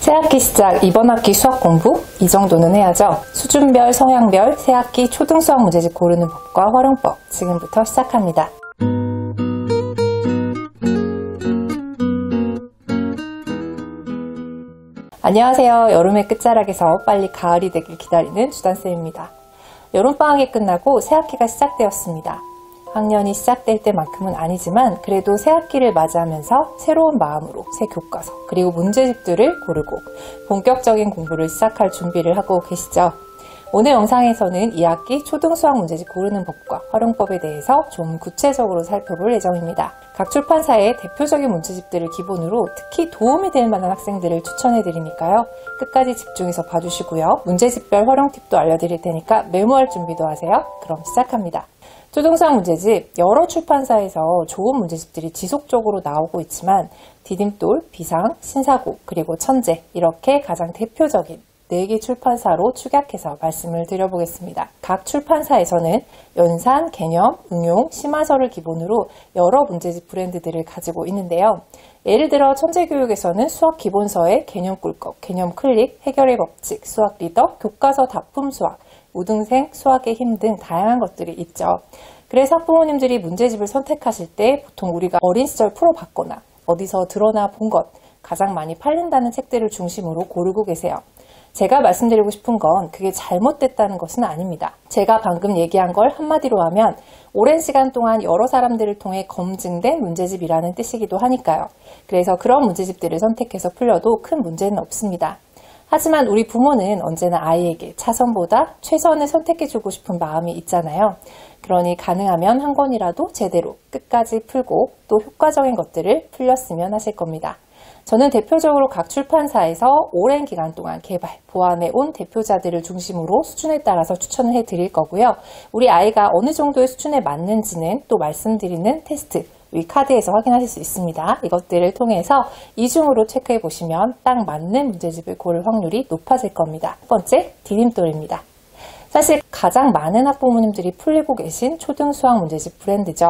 새학기 시작, 이번 학기 수학 공부? 이 정도는 해야죠. 수준별, 성향별, 새학기 초등수학 문제집 고르는 법과 활용법, 지금부터 시작합니다. 안녕하세요. 여름의 끝자락에서 빨리 가을이 되길 기다리는 주단쌤입니다. 여름방학이 끝나고 새학기가 시작되었습니다. 학년이 시작될 때만큼은 아니지만 그래도 새학기를 맞이하면서 새로운 마음으로 새 교과서 그리고 문제집들을 고르고 본격적인 공부를 시작할 준비를 하고 계시죠. 오늘 영상에서는 2학기 초등수학 문제집 고르는 법과 활용법에 대해서 좀 구체적으로 살펴볼 예정입니다. 각 출판사의 대표적인 문제집들을 기본으로 특히 도움이 될 만한 학생들을 추천해드리니까요. 끝까지 집중해서 봐주시고요. 문제집별 활용 팁도 알려드릴 테니까 메모할 준비도 하세요. 그럼 시작합니다. 초등수학 문제집, 여러 출판사에서 좋은 문제집들이 지속적으로 나오고 있지만 디딤돌, 비상, 신사고, 그리고 천재 이렇게 가장 대표적인 4개 출판사로 축약해서 말씀을 드려보겠습니다. 각 출판사에서는 연산, 개념, 응용, 심화서를 기본으로 여러 문제집 브랜드들을 가지고 있는데요. 예를 들어 천재교육에서는 수학 기본서에 개념 꿀꺽, 개념 클릭, 해결의 법칙, 수학 리더, 교과서 다품 수학, 우등생, 수학의 힘 등 다양한 것들이 있죠. 그래서 학부모님들이 문제집을 선택하실 때 보통 우리가 어린 시절 풀어봤거나 어디서 드러나 본 것, 가장 많이 팔린다는 책들을 중심으로 고르고 계세요. 제가 말씀드리고 싶은 건 그게 잘못됐다는 것은 아닙니다. 제가 방금 얘기한 걸 한마디로 하면 오랜 시간 동안 여러 사람들을 통해 검증된 문제집이라는 뜻이기도 하니까요. 그래서 그런 문제집들을 선택해서 풀려도 큰 문제는 없습니다. 하지만 우리 부모는 언제나 아이에게 차선보다 최선을 선택해주고 싶은 마음이 있잖아요. 그러니 가능하면 한 권이라도 제대로 끝까지 풀고 또 효과적인 것들을 풀렸으면 하실 겁니다. 저는 대표적으로 각 출판사에서 오랜 기간 동안 개발, 보완해온 대표자들을 중심으로 수준에 따라서 추천을 해드릴 거고요. 우리 아이가 어느 정도의 수준에 맞는지는 또 말씀드리는 테스트, 위 카드에서 확인하실 수 있습니다. 이것들을 통해서 이중으로 체크해 보시면 딱 맞는 문제집을 고를 확률이 높아질 겁니다. 첫 번째, 디딤돌입니다. 사실 가장 많은 학부모님들이 풀리고 계신 초등수학 문제집 브랜드죠.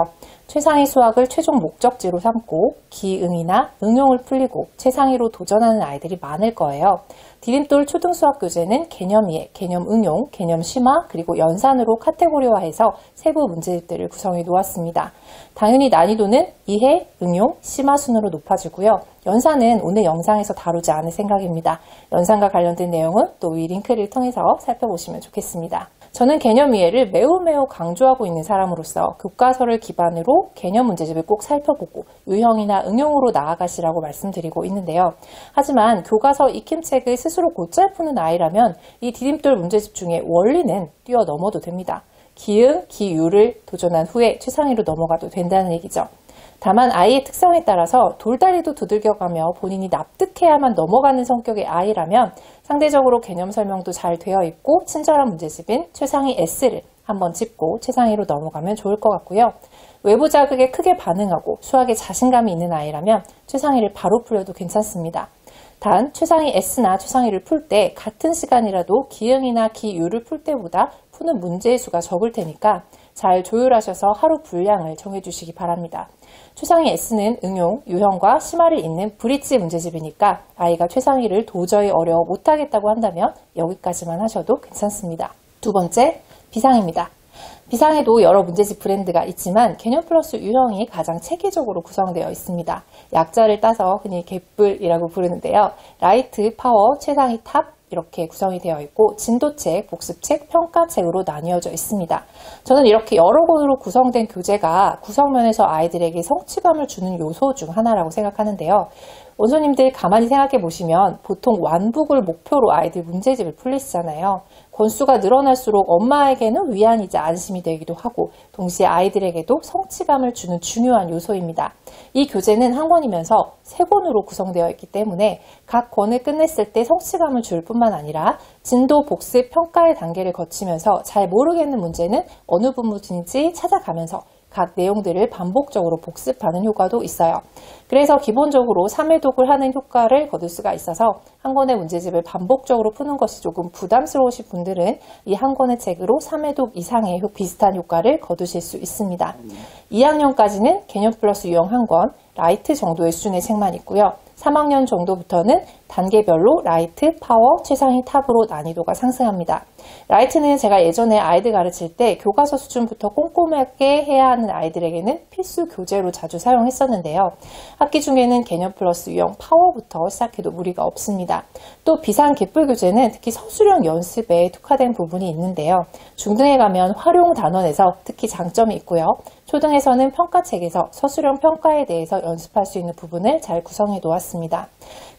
최상위 수학을 최종 목적지로 삼고 기응이나 응용을 풀리고 최상위로 도전하는 아이들이 많을 거예요. 디딤돌 초등수학 교재는 개념 이해, 개념 응용, 개념 심화, 그리고 연산으로 카테고리화해서 세부 문제집들을 구성해 놓았습니다. 당연히 난이도는 이해, 응용, 심화 순으로 높아지고요. 연산은 오늘 영상에서 다루지 않을 생각입니다. 연산과 관련된 내용은 또 위 링크를 통해서 살펴보시면 좋겠습니다. 저는 개념 이해를 매우 강조하고 있는 사람으로서 교과서를 기반으로 개념 문제집을 꼭 살펴보고 유형이나 응용으로 나아가시라고 말씀드리고 있는데요. 하지만 교과서 익힘책을 스스로 곧잘 푸는 아이라면 이 디딤돌 문제집 중에 원리는 뛰어넘어도 됩니다. 기응, 기유를 도전한 후에 최상위로 넘어가도 된다는 얘기죠. 다만 아이의 특성에 따라서 돌다리도 두들겨가며 본인이 납득해야만 넘어가는 성격의 아이라면 상대적으로 개념 설명도 잘 되어 있고 친절한 문제집인 최상위 S를 한번 짚고 최상위로 넘어가면 좋을 것 같고요. 외부 자극에 크게 반응하고 수학에 자신감이 있는 아이라면 최상위를 바로 풀려도 괜찮습니다. 단 최상위 S나 최상위를 풀 때 같은 시간이라도 기응이나 기유를 풀 때보다 푸는 문제의 수가 적을 테니까 잘 조율하셔서 하루 분량을 정해주시기 바랍니다. 최상위 S는 응용, 유형과 심화를 잇는 브릿지 문제집이니까 아이가 최상위를 도저히 어려워 못하겠다고 한다면 여기까지만 하셔도 괜찮습니다. 두 번째, 비상입니다. 비상에도 여러 문제집 브랜드가 있지만 개념 플러스 유형이 가장 체계적으로 구성되어 있습니다. 약자를 따서 흔히 개뿔이라고 부르는데요. 라이트, 파워, 최상위, 탑 이렇게 구성이 되어 있고 진도책, 복습책, 평가책으로 나뉘어져 있습니다. 저는 이렇게 여러 권으로 구성된 교재가 구성면에서 아이들에게 성취감을 주는 요소 중 하나라고 생각하는데요. 원소님들 가만히 생각해 보시면 보통 완북을 목표로 아이들 문제집을 풀리시잖아요. 권수가 늘어날수록 엄마에게는 위안이자 안심이 되기도 하고 동시에 아이들에게도 성취감을 주는 중요한 요소입니다. 이 교재는 한 권이면서 3권으로 구성되어 있기 때문에 각 권을 끝냈을 때 성취감을 줄 뿐만 아니라 진도, 복습, 평가의 단계를 거치면서 잘 모르겠는 문제는 어느 부분인지 찾아가면서 각 내용들을 반복적으로 복습하는 효과도 있어요. 그래서 기본적으로 3회독을 하는 효과를 거둘 수가 있어서 한 권의 문제집을 반복적으로 푸는 것이 조금 부담스러우신 분들은 이 한 권의 책으로 3회독 이상의 비슷한 효과를 거두실 수 있습니다. 2학년까지는 개념 플러스 유형 한 권, 라이트 정도의 수준의 책만 있고요. 3학년 정도부터는 단계별로 라이트, 파워, 최상위, 탑으로 난이도가 상승합니다. 라이트는 제가 예전에 아이들 가르칠 때 교과서 수준부터 꼼꼼하게 해야 하는 아이들에게는 필수 교재로 자주 사용했었는데요. 학기 중에는 개념 플러스 유형 파워부터 시작해도 무리가 없습니다. 또 비상 기출 교재는 특히 서술형 연습에 특화된 부분이 있는데요. 중등에 가면 활용 단원에서 특히 장점이 있고요. 초등에서는 평가책에서 서술형 평가에 대해서 연습할 수 있는 부분을 잘 구성해 놓았습니다.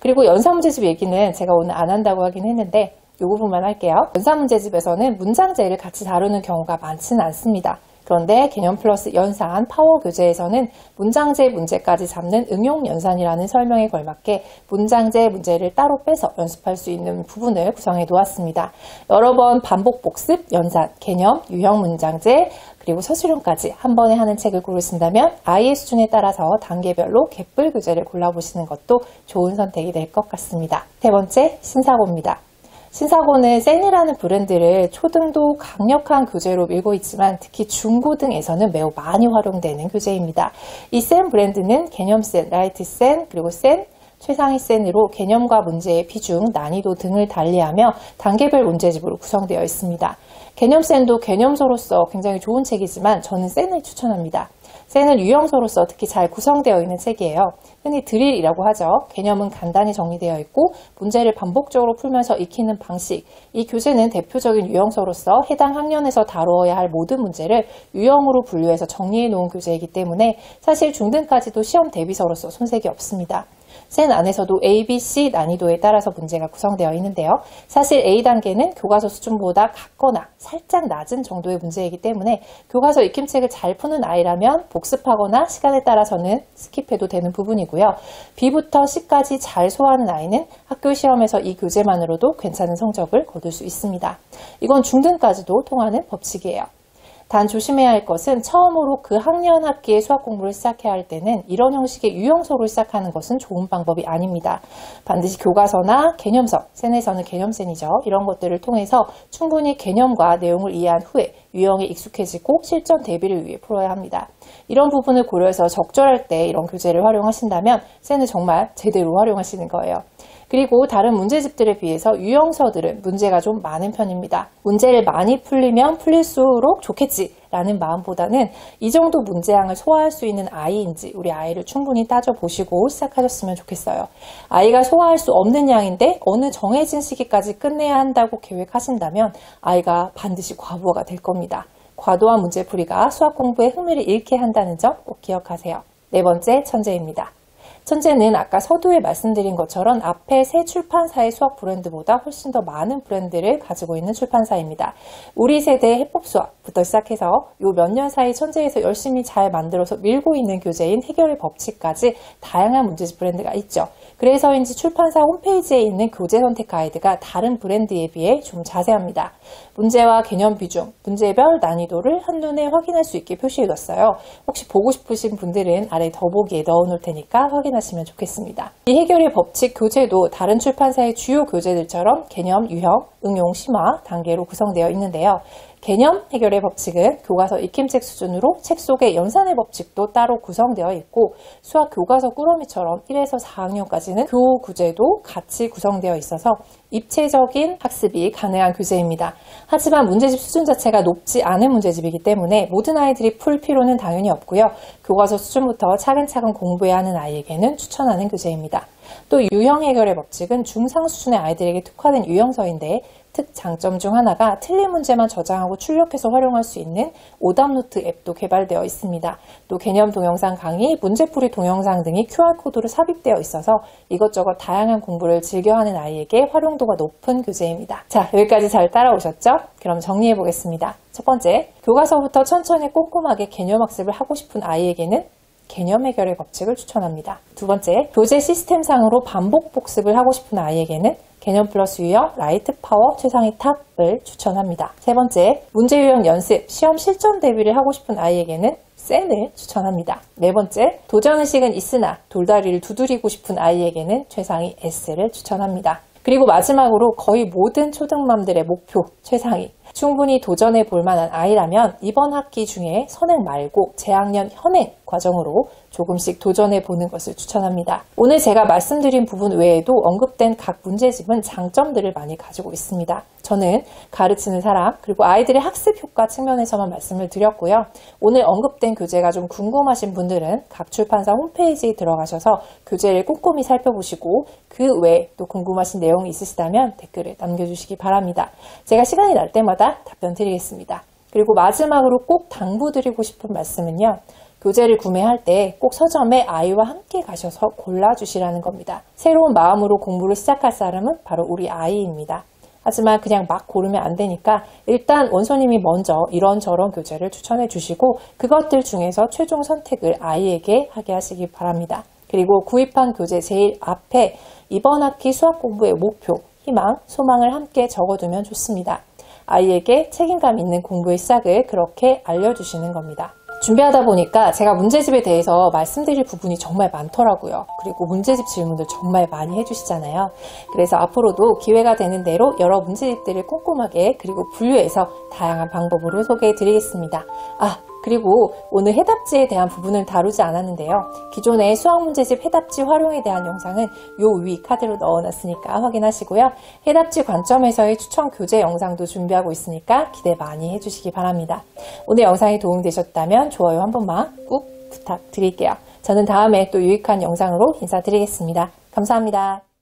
그리고 연사문제집 얘기는 제가 오늘 안 한다고 하긴 했는데 이 부분만 할게요. 연사문제집에서는 문장제를 같이 다루는 경우가 많지는 않습니다. 그런데 개념 플러스 연산 파워 교재에서는 문장제 문제까지 잡는 응용 연산이라는 설명에 걸맞게 문장제 문제를 따로 빼서 연습할 수 있는 부분을 구성해 놓았습니다. 여러 번 반복 복습, 연산, 개념, 유형 문장제, 그리고 서술형까지 한 번에 하는 책을 고르신다면 아이의 수준에 따라서 단계별로 갯불 교재를 골라보시는 것도 좋은 선택이 될 것 같습니다. 세 번째, 신사고입니다. 신사고는 센이라는 브랜드를 초등도 강력한 교재로 밀고 있지만 특히 중고등에서는 매우 많이 활용되는 교재입니다. 이 센 브랜드는 개념센, 라이트센, 그리고 센, 최상위 센으로 개념과 문제의 비중, 난이도 등을 달리하며 단계별 문제집으로 구성되어 있습니다. 개념센도 개념서로서 굉장히 좋은 책이지만 저는 센을 추천합니다. 센은 유형서로서 특히 잘 구성되어 있는 책이에요. 흔히 드릴이라고 하죠. 개념은 간단히 정리되어 있고 문제를 반복적으로 풀면서 익히는 방식. 이 교재는 대표적인 유형서로서 해당 학년에서 다루어야 할 모든 문제를 유형으로 분류해서 정리해 놓은 교재이기 때문에 사실 중등까지도 시험 대비서로서 손색이 없습니다. 센 안에서도 A, B, C 난이도에 따라서 문제가 구성되어 있는데요. 사실 A단계는 교과서 수준보다 같거나 살짝 낮은 정도의 문제이기 때문에 교과서 익힘책을 잘 푸는 아이라면 복습하거나 시간에 따라서는 스킵해도 되는 부분이고요. B부터 C까지 잘 소화하는 아이는 학교 시험에서 이 교재만으로도 괜찮은 성적을 거둘 수 있습니다. 이건 중등까지도 통하는 법칙이에요. 단 조심해야 할 것은 처음으로 그 학년 학기에 수학 공부를 시작해야 할 때는 이런 형식의 유형서로 시작하는 것은 좋은 방법이 아닙니다. 반드시 교과서나 개념서, 센에서는 개념센이죠. 이런 것들을 통해서 충분히 개념과 내용을 이해한 후에 유형에 익숙해지고 실전 대비를 위해 풀어야 합니다. 이런 부분을 고려해서 적절할 때 이런 교재를 활용하신다면 센을 정말 제대로 활용하시는 거예요. 그리고 다른 문제집들에 비해서 유형서들은 문제가 좀 많은 편입니다. 문제를 많이 풀리면 풀릴수록 좋겠지라는 마음보다는 이 정도 문제량을 소화할 수 있는 아이인지 우리 아이를 충분히 따져보시고 시작하셨으면 좋겠어요. 아이가 소화할 수 없는 양인데 어느 정해진 시기까지 끝내야 한다고 계획하신다면 아이가 반드시 과부하가 될 겁니다. 과도한 문제풀이가 수학 공부에 흥미를 잃게 한다는 점 꼭 기억하세요. 네 번째, 천재입니다. 천재는 아까 서두에 말씀드린 것처럼 앞에 세 출판사의 수학 브랜드보다 훨씬 더 많은 브랜드를 가지고 있는 출판사입니다. 우리 세대의 해법수학부터 시작해서 요 몇 년 사이 천재에서 열심히 잘 만들어서 밀고 있는 교재인 해결의 법칙까지 다양한 문제집 브랜드가 있죠. 그래서인지 출판사 홈페이지에 있는 교재 선택 가이드가 다른 브랜드에 비해 좀 자세합니다. 문제와 개념 비중, 문제별 난이도를 한눈에 확인할 수 있게 표시해뒀어요. 혹시 보고 싶으신 분들은 아래 더보기에 넣어놓을 테니까 확인하시면 좋겠습니다. 이 해결의 법칙 교재도 다른 출판사의 주요 교재들처럼 개념, 유형, 응용, 심화 단계로 구성되어 있는데요. 개념 해결의 법칙은 교과서 익힘책 수준으로 책 속에 연산의 법칙도 따로 구성되어 있고 수학 교과서 꾸러미처럼 1에서 4학년까지는 교호 구제도 같이 구성되어 있어서 입체적인 학습이 가능한 교재입니다. 하지만 문제집 수준 자체가 높지 않은 문제집이기 때문에 모든 아이들이 풀 필요는 당연히 없고요. 교과서 수준부터 차근차근 공부해야 하는 아이에게는 추천하는 교재입니다. 또 유형 해결의 법칙은 중상 수준의 아이들에게 특화된 유형서인데 특장점 중 하나가 틀린 문제만 저장하고 출력해서 활용할 수 있는 오답노트 앱도 개발되어 있습니다. 또 개념 동영상 강의, 문제풀이 동영상 등이 QR코드로 삽입되어 있어서 이것저것 다양한 공부를 즐겨하는 아이에게 활용도가 높은 교재입니다. 자, 여기까지 잘 따라오셨죠? 그럼 정리해 보겠습니다. 첫 번째, 교과서부터 천천히 꼼꼼하게 개념 학습을 하고 싶은 아이에게는 개념 해결의 법칙을 추천합니다. 두 번째, 교재 시스템상으로 반복 복습을 하고 싶은 아이에게는 개념 플러스 유형, 라이트, 파워, 최상위 탑을 추천합니다. 세 번째, 문제 유형 연습, 시험 실전 대비를 하고 싶은 아이에게는 센을 추천합니다. 네 번째, 도전의식은 있으나 돌다리를 두드리고 싶은 아이에게는 최상위 S를 추천합니다. 그리고 마지막으로 거의 모든 초등맘들의 목표, 최상위. 충분히 도전해 볼 만한 아이라면 이번 학기 중에 선행 말고 재학년 현행 과정으로 조금씩 도전해 보는 것을 추천합니다. 오늘 제가 말씀드린 부분 외에도 언급된 각 문제집은 장점들을 많이 가지고 있습니다. 저는 가르치는 사람 그리고 아이들의 학습 효과 측면에서만 말씀을 드렸고요. 오늘 언급된 교재가 좀 궁금하신 분들은 각 출판사 홈페이지에 들어가셔서 교재를 꼼꼼히 살펴보시고 그 외에 또 궁금하신 내용이 있으시다면 댓글을 남겨주시기 바랍니다. 제가 시간이 날 때마다 답변 드리겠습니다. 그리고 마지막으로 꼭 당부드리고 싶은 말씀은요. 교재를 구매할 때 꼭 서점에 아이와 함께 가셔서 골라주시라는 겁니다. 새로운 마음으로 공부를 시작할 사람은 바로 우리 아이입니다. 하지만 그냥 막 고르면 안 되니까 일단 원서님이 먼저 이런저런 교재를 추천해 주시고 그것들 중에서 최종 선택을 아이에게 하게 하시기 바랍니다. 그리고 구입한 교재 제일 앞에 이번 학기 수학 공부의 목표, 희망, 소망을 함께 적어두면 좋습니다. 아이에게 책임감 있는 공부의 시작을 그렇게 알려주시는 겁니다. 준비하다 보니까 제가 문제집에 대해서 말씀드릴 부분이 정말 많더라고요. 그리고 문제집 질문들 정말 많이 해주시잖아요. 그래서 앞으로도 기회가 되는 대로 여러 문제집들을 꼼꼼하게 그리고 분류해서 다양한 방법으로 소개해 드리겠습니다. 그리고 오늘 해답지에 대한 부분을 다루지 않았는데요. 기존의 수학 문제집 해답지 활용에 대한 영상은 요 위 카드로 넣어놨으니까 확인하시고요. 해답지 관점에서의 추천 교재 영상도 준비하고 있으니까 기대 많이 해주시기 바랍니다. 오늘 영상이 도움이 되셨다면 좋아요 한 번만 꾹 부탁드릴게요. 저는 다음에 또 유익한 영상으로 인사드리겠습니다. 감사합니다.